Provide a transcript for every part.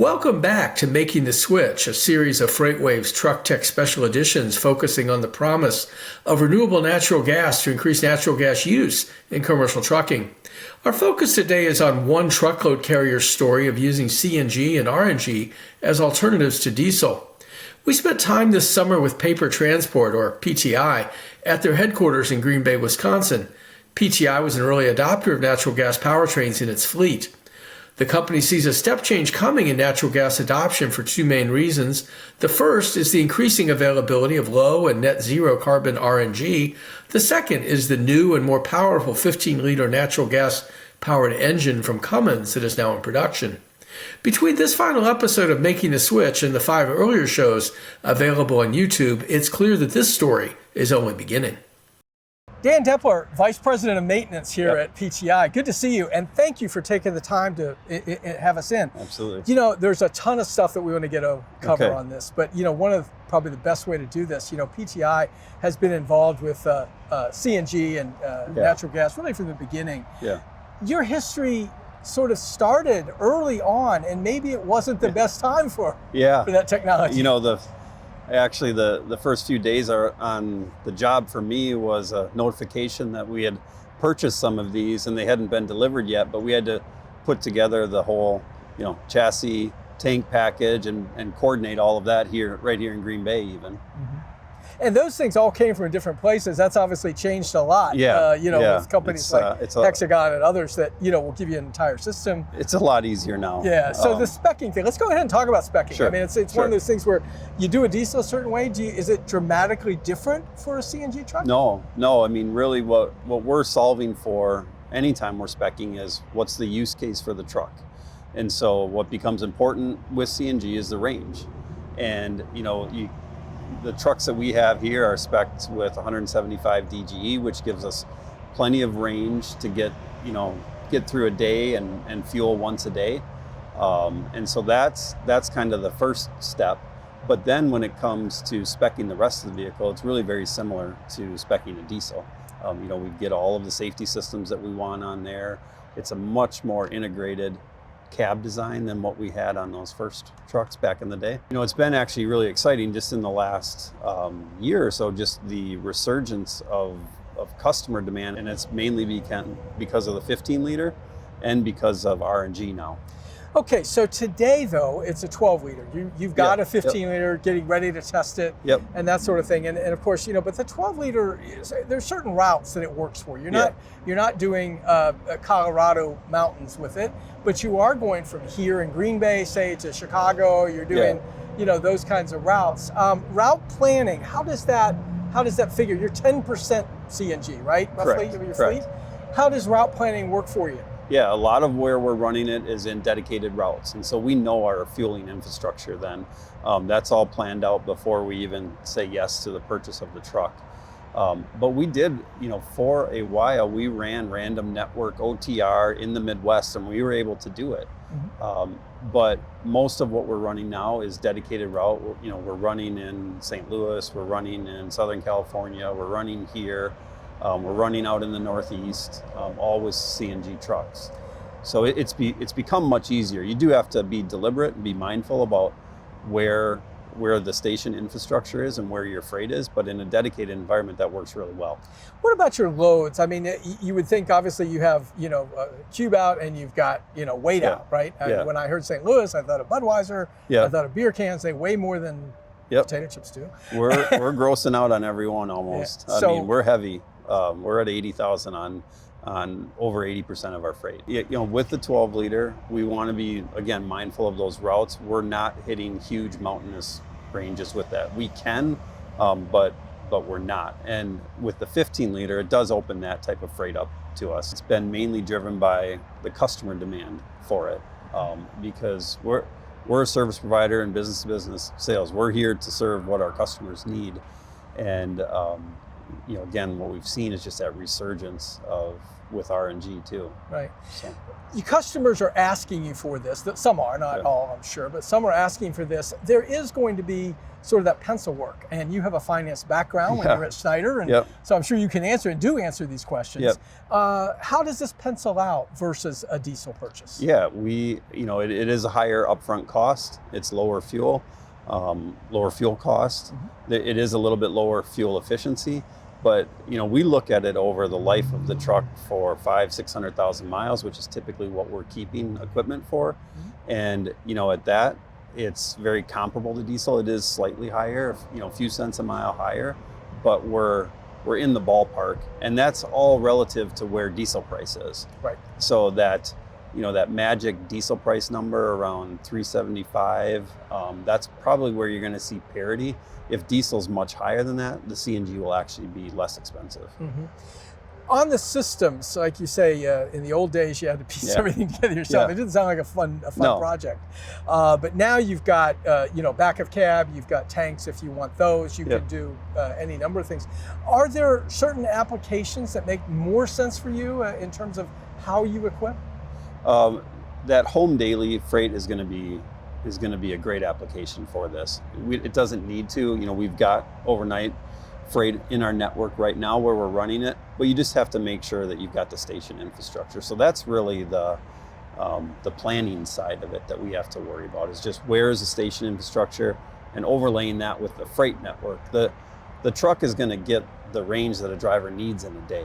Welcome back to Making the Switch, a series of FreightWaves Truck Tech Special Editions focusing on the promise of renewable natural gas to increase natural gas use in commercial trucking. Our focus today is on one truckload carrier's story of using CNG and RNG as alternatives to diesel. We spent time this summer with Paper Transport, or PTI, at their headquarters in Green Bay, Wisconsin. PTI was an early adopter of natural gas powertrains in its fleet. The company sees a step change coming in natural gas adoption for two main reasons. The first is the increasing availability of low and net zero carbon RNG. The second is the new and more powerful 15-liter natural gas powered engine from Cummins that is now in production. Between this final episode of Making the Switch and the 5 earlier shows available on YouTube, it's clear that this story is only beginning. Dan Depler, Vice President of Maintenance here at PTI. Good to see you, and thank you for taking the time to have us in. Absolutely. You know, there's a ton of stuff that we want to get a cover on this, but you know, one of probably the best way to do this, you know, PTI has been involved with CNG and natural gas really from the beginning. Yeah. Your history sort of started early on, and maybe it wasn't the best time for that technology. You know, the first few days on the job for me was a notification that we had purchased some of these and they hadn't been delivered yet, but we had to put together the whole, you know, chassis, tank package and coordinate all of that right here in Green Bay even. Mm-hmm. And those things all came from different places. That's obviously changed a lot. With companies like Hexagon and others that, you know, will give you an entire system. It's a lot easier now. Yeah, so the speccing thing, let's go ahead and talk about speccing. Sure. I mean, it's one of those things where you do a diesel a certain way. Is it dramatically different for a CNG truck? No. I mean, really what we're solving for anytime we're speccing is what's the use case for the truck. And so what becomes important with CNG is the range. And, you know, the trucks that we have here are specced with 175 DGE, which gives us plenty of range to get through a day and fuel once a day. And so that's kind of the first step. But then when it comes to speccing the rest of the vehicle, it's really very similar to speccing a diesel. We get all of the safety systems that we want on there. It's a much more integrated cab design than what we had on those first trucks back in the day. You know, it's been actually really exciting just in the last year or so, just the resurgence of customer demand, and it's mainly because of the 15-liter and because of RNG now. Okay, so today though, it's a 12-liter. You've got a 15-liter, getting ready to test it, and that sort of thing. And of course, you know, but the 12-liter, there's certain routes that it works for. You're not doing Colorado mountains with it, but you are going from here in Green Bay, say, to Chicago. You're doing, you know, those kinds of routes. Route planning, how does that figure? You're 10% CNG, right? Roughly, of your fleet. How does route planning work for you? Yeah, a lot of where we're running it is in dedicated routes. And so we know our fueling infrastructure then. That's all planned out before we even say yes to the purchase of the truck. But we did, you know, for a while, we ran random network OTR in the Midwest and we were able to do it. Mm-hmm. But most of what we're running now is dedicated route. You know, we're running in St. Louis, we're running in Southern California, we're running here. We're running out in the Northeast, all with CNG trucks. So it's become much easier. You do have to be deliberate and be mindful about where the station infrastructure is and where your freight is, but in a dedicated environment, that works really well. What about your loads? I mean, you would think obviously you have, you know, cube out and you've got, you know, weight out, right? When I heard St. Louis, I thought of Budweiser, I thought of beer cans. They weigh more than potato chips do. We're grossing out on everyone almost. I mean, we're heavy. We're at 80,000 on over 80% of our freight. You know, with the 12-liter, we want to be, again, mindful of those routes. We're not hitting huge mountainous ranges with that. We can, but we're not. And with the 15-liter, it does open that type of freight up to us. It's been mainly driven by the customer demand for it, because we're a service provider in business-to-business sales. We're here to serve what our customers need. And again, what we've seen is just that resurgence with RNG too. Right. So. Your customers are asking you for this. Some are, not all, I'm sure, but some are asking for this. There is going to be sort of that pencil work, and you have a finance background when you're at Schneider, and so I'm sure you can answer and do answer these questions. How does this pencil out versus a diesel purchase? Yeah, it is a higher upfront cost. It's lower fuel cost. It is a little bit lower fuel efficiency, but we look at it over the life of the truck for 500,000-600,000 miles, which is typically what we're keeping equipment for. And at that, it's very comparable to diesel. It is slightly higher, a few cents a mile higher, but we're in the ballpark, and that's all relative to where diesel price is. Right. So that that magic diesel price number around 375, that's probably where you're going to see parity. If diesel's much higher than that, the CNG will actually be less expensive. On the systems, like you say, in the old days, you had to piece everything together yourself. It didn't sound like a fun project. But now you've got, back of cab, you've got tanks if you want those. You can do any number of things. Are there certain applications that make more sense for you in terms of how you equip? That home daily freight is going to be a great application for this. It doesn't need to. We've got overnight freight in our network right now where we're running it, but you just have to make sure that you've got the station infrastructure. So that's really the planning side of it that we have to worry about, is just where is the station infrastructure and overlaying that with the freight network. The truck is going to get the range that a driver needs in a day.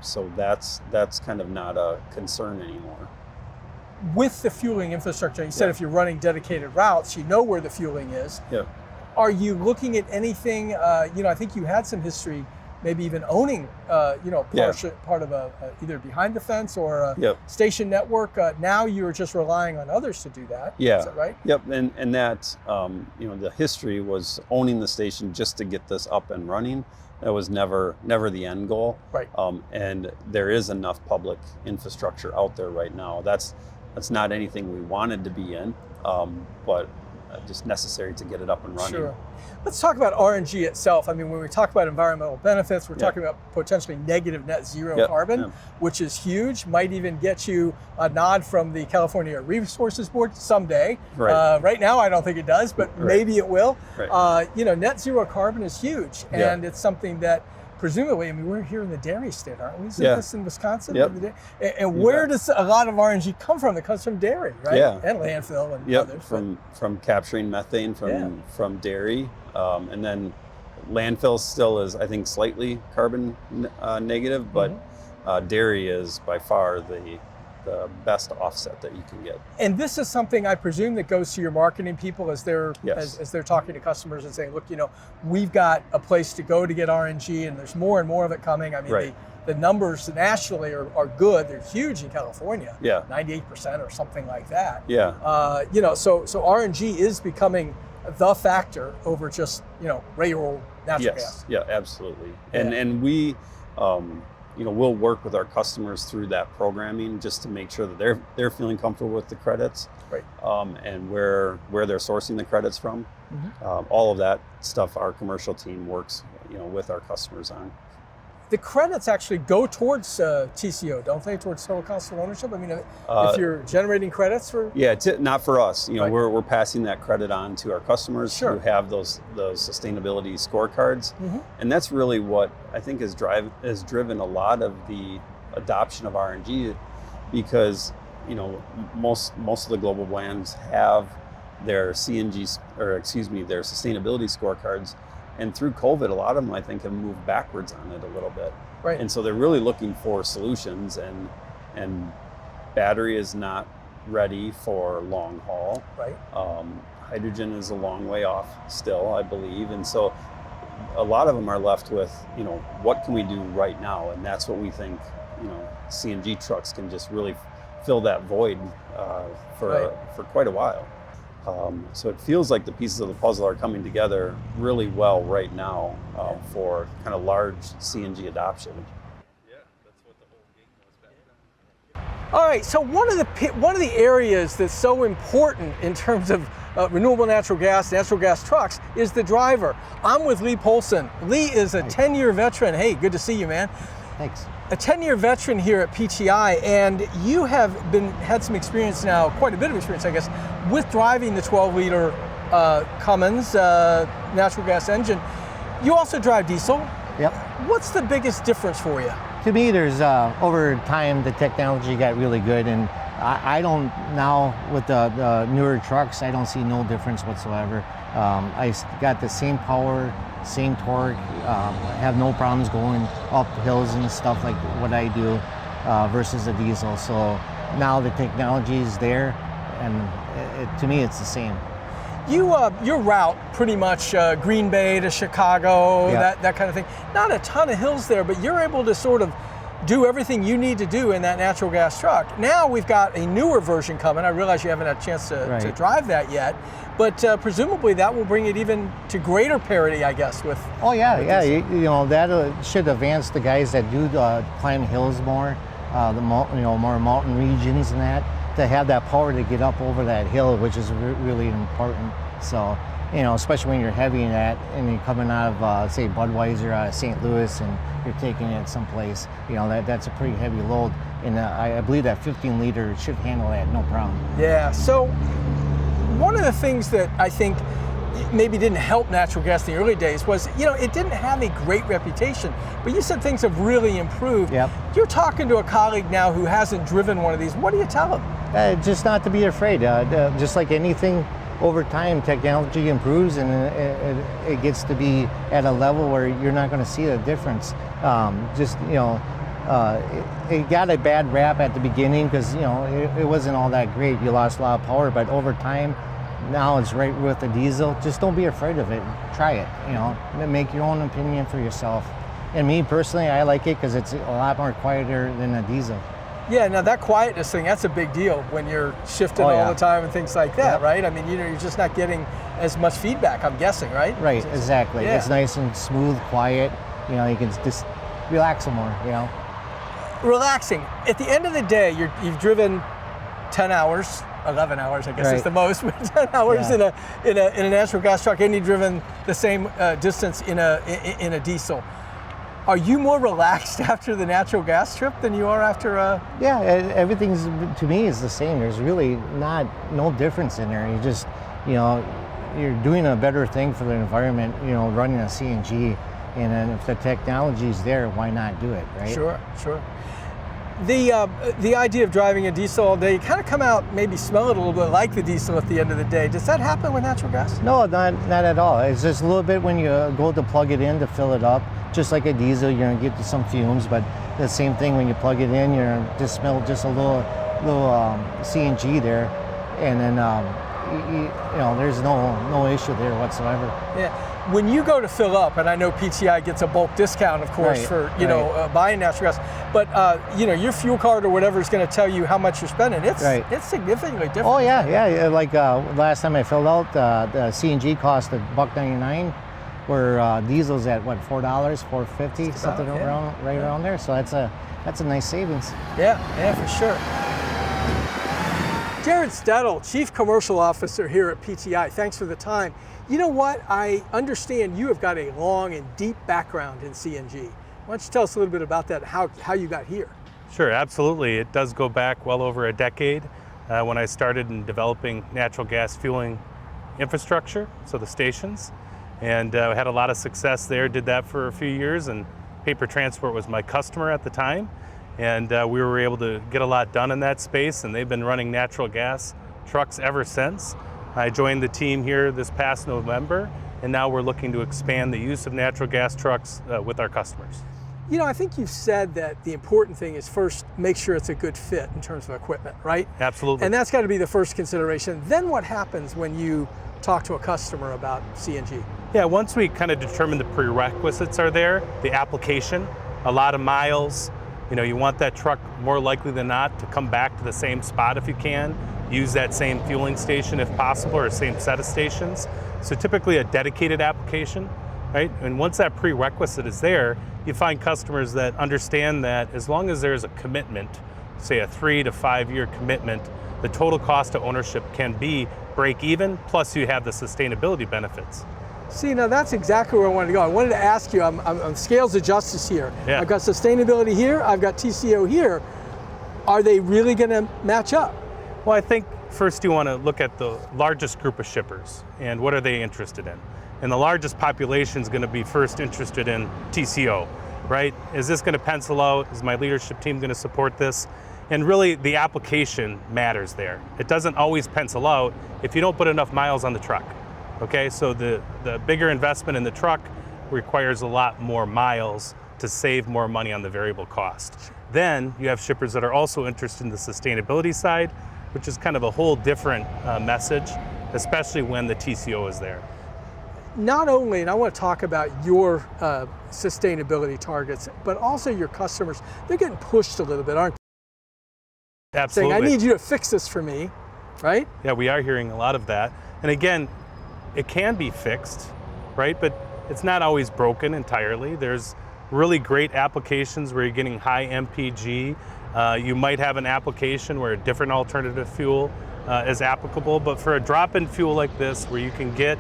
So that's kind of not a concern anymore. With the fueling infrastructure, you said if you're running dedicated routes, you know where the fueling is. Are you looking at anything, I think you had some history, maybe even owning, part of either behind the fence or a station network. Now you're just relying on others to do that. Is that right? And that, the history was owning the station just to get this up and running. That was never the end goal. Right. And there is enough public infrastructure out there right now. That's not anything we wanted to be in, but just necessary to get it up and running. Sure. Let's talk about RNG itself. I mean, when we talk about environmental benefits, we're talking about potentially negative net zero carbon, which is huge. Might even get you a nod from the California Resources Board someday. Right now, I don't think it does, but maybe it will. Net zero carbon is huge, and it's something that presumably, I mean, we're here in the dairy state, aren't we? Isn't this in Wisconsin? And where does a lot of RNG come from? It comes from dairy, right? And landfill and others. From capturing methane from dairy. And then landfill still is, I think, slightly carbon negative, but dairy is by far the best offset that you can get. And this is something I presume that goes to your marketing people as they're as they're talking to customers and saying, look, we've got a place to go to get RNG, and there's more and more of it coming. I mean, the numbers nationally are good. They're huge in California. 98% or something like that. So RNG is becoming the factor over just regular natural gas. Absolutely. And we we'll work with our customers through that programming just to make sure that they're feeling comfortable with the credits, and where they're sourcing the credits from. All of that stuff our commercial team works with our customers on. The credits actually go towards TCO, don't they? Towards total cost of ownership. I mean, if you're generating credits for not for us. We're passing that credit on to our customers who have those sustainability scorecards, and that's really what I think has driven a lot of the adoption of RNG, because most of the global brands have their their sustainability scorecards. And through COVID, a lot of them, I think, have moved backwards on it a little bit. And so they're really looking for solutions, and battery is not ready for long haul. Hydrogen is a long way off still, I believe. And so a lot of them are left with, what can we do right now? And that's what we think, CNG trucks can just really fill that void for quite a while. So it feels like the pieces of the puzzle are coming together really well right now for kind of large CNG adoption. That's what the whole game was back then. All right, so one of the areas that's so important in terms of renewable natural gas trucks is the driver. I'm with Lee Polson. Lee is a 10-year veteran. Hey, good to see you, man. Thanks. A 10-year veteran here at PTI, and you have had some experience now, quite a bit of experience, I guess, with driving the 12-liter Cummins natural gas engine. You also drive diesel. Yep. What's the biggest difference for you? To me, there's over time the technology got really good, and I don't now with the newer trucks, I don't see no difference whatsoever. I got the same power, same torque, have no problems going up hills and stuff like what I do versus a diesel. So now the technology is there, and to me, it's the same. Your route pretty much Green Bay to Chicago, Yeah. that kind of thing. Not a ton of hills there, but you're able to sort of do everything you need to do in that natural gas truck. Now we've got a newer version coming. I realize you haven't had a chance to drive that yet, but presumably that will bring it even to greater parity, I guess, with. Oh yeah. You know, that should advance the guys that do climb hills more, more mountain regions and that, to have that power to get up over that hill, which is really important. So, you know, especially when you're heavy in that and you're coming out of, say, Budweiser out of St. Louis and you're taking it someplace, you know, that's a pretty heavy load. And I believe that 15 liter should handle that no problem. Yeah, so one of the things that I think maybe didn't help natural gas in the early days was, you know, it didn't have a great reputation, but you said things have really improved. Yep. You're talking to a colleague now who hasn't driven one of these. What do you tell him? Just not to be afraid. Just like anything, over time, technology improves and it gets to be at a level where you're not going to see a difference. It got a bad rap at the beginning because, you know, it wasn't all that great. You lost a lot of power, but over time, now it's right with the diesel. Just don't be afraid of it. Try it, you know, make your own opinion for yourself. And me personally, I like it because it's a lot more quieter than a diesel. Yeah, now that quietness thing, that's a big deal when you're shifting all the time and things like that, right? I mean, you know, you're just not getting as much feedback, I'm guessing, right? Right, exactly. Yeah. It's nice and smooth, quiet. You know, you can just relax some more, you know. Relaxing. At the end of the day, you've driven 10 hours, 11 hours, I guess is the most, but 10 hours in a natural gas truck, and you've driven the same distance in a diesel. Are you more relaxed after the natural gas trip than you are after a? Yeah, everything's, to me, is the same. There's really no difference in there. You just, you know, you're doing a better thing for the environment, you know, running a CNG. And then if the technology's there, why not do it, right? Sure. The idea of driving a diesel all day, you kind of come out, maybe smell it a little bit like the diesel at the end of the day. Does that happen with natural gas? No, not at all. It's just a little bit when you go to plug it in to fill it up. Just like a diesel, you're gonna get some fumes, but the same thing when you plug it in, you're gonna just smell just a little CNG there, and then you know, there's no issue there whatsoever. Yeah. When you go to fill up, and I know PTI gets a bulk discount, of course, for buying natural gas, but you know, your fuel card or whatever is going to tell you how much you're spending. It's significantly different. Oh yeah. Like last time I filled out, the CNG cost $1.99, where diesel's at what, $4, $4.50, something around there. So that's a nice savings. Yeah, for sure. Jared Stedel, Chief Commercial Officer here at PTI. Thanks for the time. You know what? I understand you have got a long and deep background in CNG. Why don't you tell us a little bit about that, how you got here? Sure, absolutely. It does go back well over a decade when I started in developing natural gas fueling infrastructure, so the stations, and had a lot of success there. Did that for a few years, and Paper Transport was my customer at the time. And we were able to get a lot done in that space, and they've been running natural gas trucks ever since. I joined the team here this past November, and now we're looking to expand the use of natural gas trucks with our customers. You know, I think you've said that the important thing is first make sure it's a good fit in terms of equipment, right? Absolutely. And that's got to be the first consideration. Then what happens when you talk to a customer about CNG? Yeah, once we kind of determine the prerequisites are there, the application, a lot of miles, you know, you want that truck more likely than not to come back to the same spot if you can, use that same fueling station if possible, or same set of stations. So typically a dedicated application, right? And once that prerequisite is there, you find customers that understand that as long as there's a commitment say a 3 to 5 year commitment, the total cost of ownership can be break even, plus you have the sustainability benefits. See, now that's exactly where I wanted to go. I wanted to ask you, I'm scales of justice here. Yeah. I've got sustainability here, I've got TCO here. Are they really going to match up? Well, I think first you want to look at the largest group of shippers and what are they interested in. And the largest population is going to be first interested in TCO, right? Is this going to pencil out? Is my leadership team going to support this? And really the application matters there. It doesn't always pencil out if you don't put enough miles on the truck. Okay, so the bigger investment in the truck requires a lot more miles to save more money on the variable cost. Then you have shippers that are also interested in the sustainability side, which is kind of a whole different message, especially when the TCO is there. Not only, and I want to talk about your sustainability targets, but also your customers. They're getting pushed a little bit, aren't they? Absolutely. Saying, I need you to fix this for me, right? Yeah, we are hearing a lot of that. And again, it can be fixed, right? But it's not always broken entirely. There's really great applications where you're getting high MPG. You might have an application where a different alternative fuel is applicable, but for a drop-in fuel like this, where you can get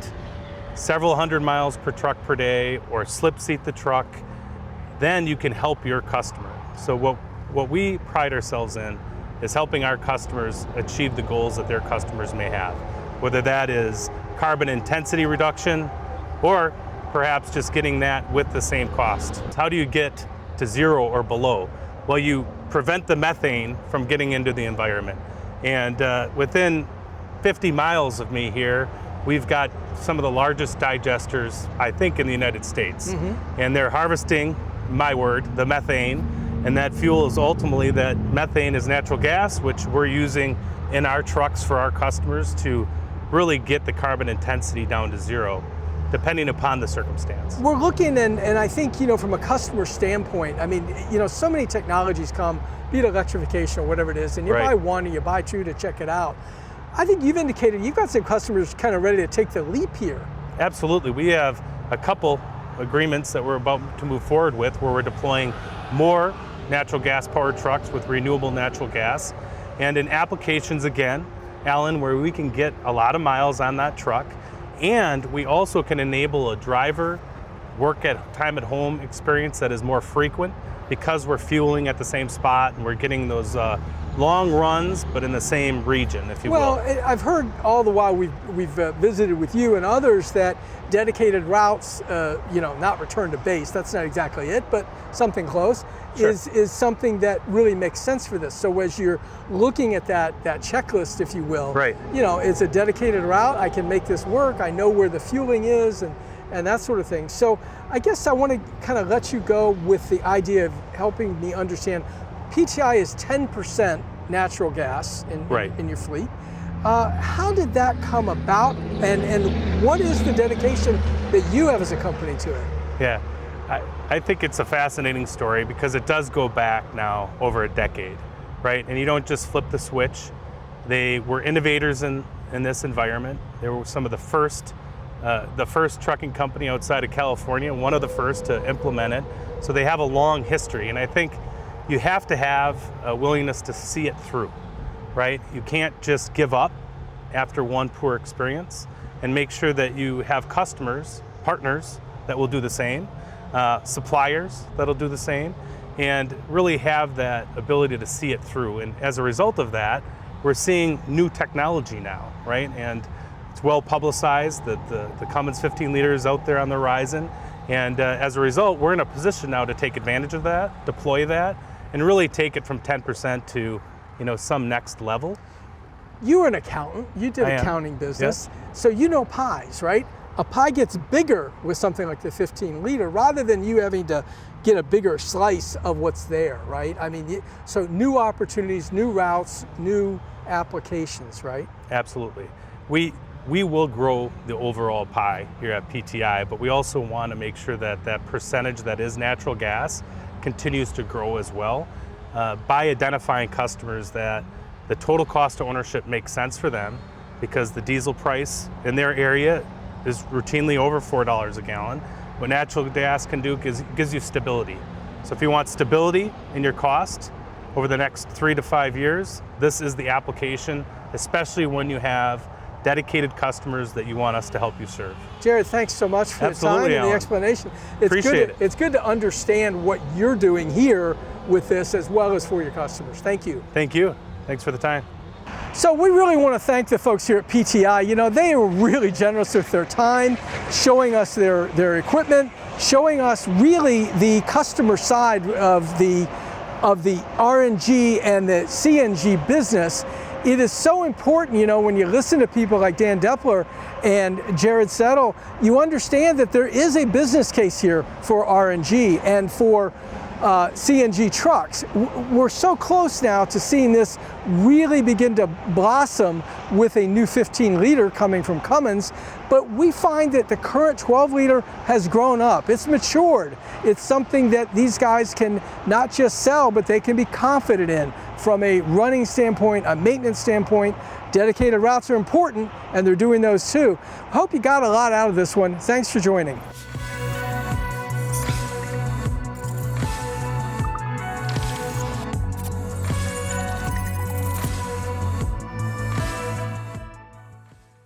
several hundred miles per truck per day or slip seat the truck, then you can help your customer. So what we pride ourselves in is helping our customers achieve the goals that their customers may have, whether that is carbon intensity reduction or perhaps just getting that with the same cost. How do you get to zero or below? Well, you prevent the methane from getting into the environment. And within 50 miles of me here, we've got some of the largest digesters, I think, in the United States. Mm-hmm. And they're harvesting, my word, the methane. And that fuel is ultimately, that methane is natural gas, which we're using in our trucks for our customers to really get the carbon intensity down to zero, depending upon the circumstance. We're looking, and I think, from a customer standpoint, I mean, so many technologies come, be it electrification or whatever it is, and you Right. buy one or you buy two to check it out. I think you've indicated you've got some customers kind of ready to take the leap here. Absolutely. We have a couple agreements that we're about to move forward with where we're deploying more natural gas powered trucks with renewable natural gas. And in applications, again, Alan, where we can get a lot of miles on that truck, and we also can enable a driver time at home experience that is more frequent because we're fueling at the same spot and we're getting those long runs, but in the same region, if you will. Well, I've heard all the while we've visited with you and others that dedicated routes, not return to base, that's not exactly it, but something close, Sure. is something that really makes sense for this. So as you're looking at that checklist, if you will, Right. It's a dedicated route, I can make this work, I know where the fueling is, and that sort of thing. So I guess I want to kind of let you go with the idea of helping me understand PTI is 10% natural gas in your fleet. How did that come about, and what is the dedication that you have as a company to it? Yeah, I think it's a fascinating story because it does go back now over a decade, right? And you don't just flip the switch. They were innovators in this environment. They were some of the first trucking company outside of California, one of the first to implement it. So they have a long history, and I think you have to have a willingness to see it through, right? You can't just give up after one poor experience, and make sure that you have customers, partners that will do the same, suppliers that'll do the same, and really have that ability to see it through. And as a result of that, we're seeing new technology now, right? And it's well publicized that the Cummins 15 liter is out there on the horizon. And as a result, we're in a position now to take advantage of that, deploy that, and really take it from 10% to some next level. You were an accountant, you did accounting business, so you know pies, right? A pie gets bigger with something like the 15 liter rather than you having to get a bigger slice of what's there, right? I mean, so new opportunities, new routes, new applications, right? Absolutely. We will grow the overall pie here at PTI, but we also want to make sure that that percentage that is natural gas continues to grow as well by identifying customers that the total cost of ownership makes sense for them because the diesel price in their area is routinely over $4 a gallon. What natural gas can do is gives you stability. So if you want stability in your cost, over the next 3 to 5 years, this is the application, especially when you have dedicated customers that you want us to help you serve. Jared, thanks so much for Absolutely, the time and Alan. the explanation. Appreciate it. It's good to understand what you're doing here with this as well as for your customers. Thank you. Thank you. Thanks for the time. So we really want to thank the folks here at PTI. You know, they were really generous with their time, showing us their equipment, showing us really the customer side of the RNG and the CNG business. It is so important, you know, when you listen to people like Dan Depler and Jared Settle, you understand that there is a business case here for RNG and for CNG trucks. We're so close now to seeing this really begin to blossom with a new 15-liter coming from Cummins, but we find that the current 12-liter has grown up. It's matured. It's something that these guys can not just sell, but they can be confident in from a running standpoint, a maintenance standpoint. Dedicated routes are important, and they're doing those too. I hope you got a lot out of this one. Thanks for joining.